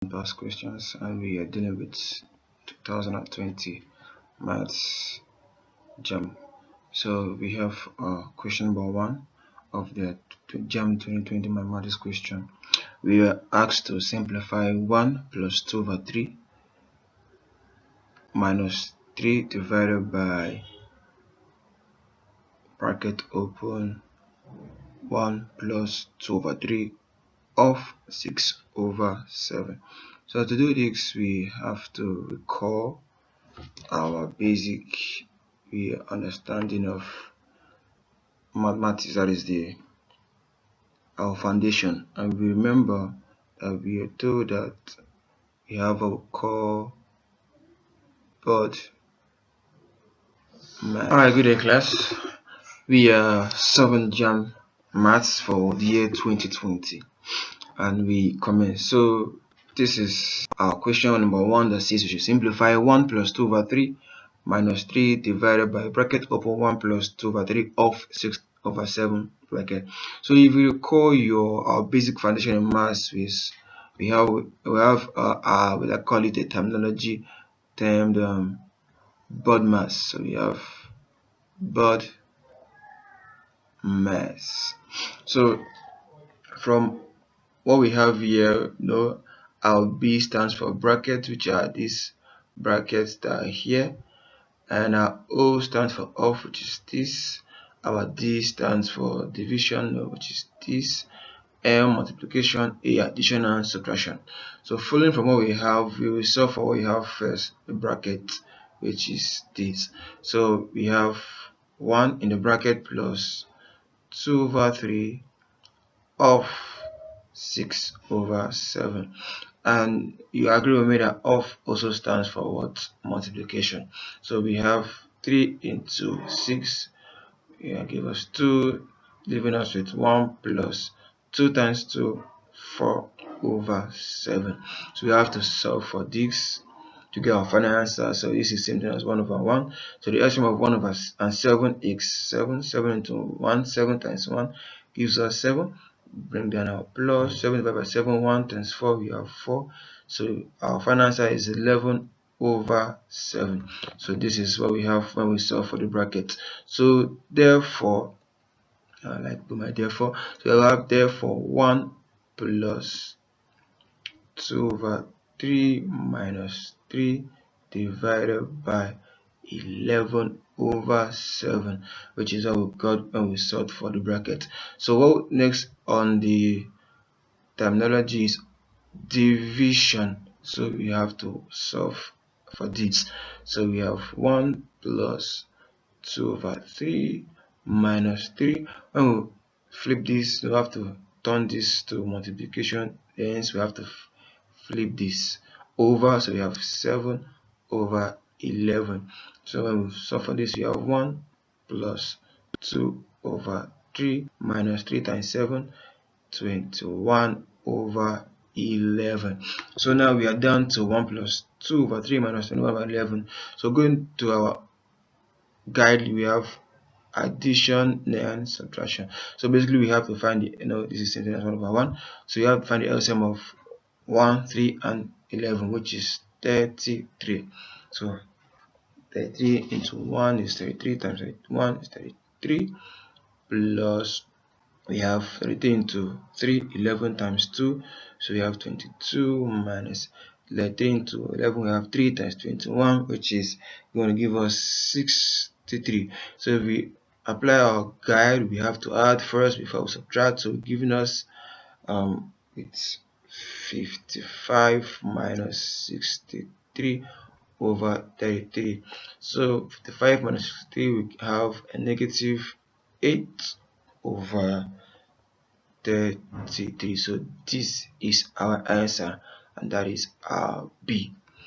past questions, and we are dealing with 2020 maths JAMB. So we have question number 1 of the JAMB 2020 mathematics question. We were asked to simplify 1 plus 2 over 3 minus 3 divided by bracket open 1 plus 2 over 3 of 6 over 7. So to do this, we have to recall our basic understanding of mathematics, that is our foundation. And we remember that we are told that we have what we call board math. Alright, good day class. We are solving JAMB maths for the year 2020, and we commence. So this is our question number 1 that says we should simplify 1 plus 2 over 3 minus 3 divided by bracket open 1 plus 2 over 3 of 6 over 7 bracket. So if you recall our basic foundation in maths, we have I call it a terminology termed board mass. So we have board mass. So from what we have here, our B stands for bracket, which are these brackets that are here, and our O stands for off, which is this. Our D stands for division, which is this. M multiplication, A addition and subtraction. So following from what we have, we will solve for what we have first, the bracket, which is this. So we have 1 in the bracket plus 2 over 3 of 6 over 7. And you agree with me that of also stands for what? Multiplication. So we have 3 into 6, give us 2, leaving us with 1 plus 2 times 2, 4 over 7. So we have to solve for this to get our final answer. So this is same thing as 1 over 1. So the LCM of 1 over 7 is 7. 7 into 1, 7 times 1 gives us 7. Bring down our plus 7 divided by 7, 1 times 4, we have 4. So our final answer is 11 over 7. So this is what we have when we solve for the bracket. So therefore, so we have therefore 1 plus 2 over 3 minus 3 divided by 11 over 7, which is what we got when we solved for the bracket. So what next on the terminology is division. So we have to solve for this. So we have 1 plus 2 over 3 minus 3. When we flip this, we have to turn this to multiplication, hence we have to flip this over. So we have 7 over 11. So when we solve for this, we have 1 plus 2 over 3 minus 3 times 7, 21 over 11. So now we are down to 1 plus 2 over 3 minus 21 over 11. So going to our guide, we have addition and subtraction. So basically we have to find this is same as 1 over 1. So you have to find the LCM of 1, 3 and 11, which is 33. So 33 into 1 is 33 times 1 is 33, plus we have 33 into 3, 11 times 2, so we have 22, minus 33 into 11, we have 3 times 21, which is going to give us 63. So if we apply our guide, we have to add first before we subtract. So giving us it's 55 minus 63 over 33. So 55 minus 63, we have a negative 8 over 33. So this is our answer, and that is our B.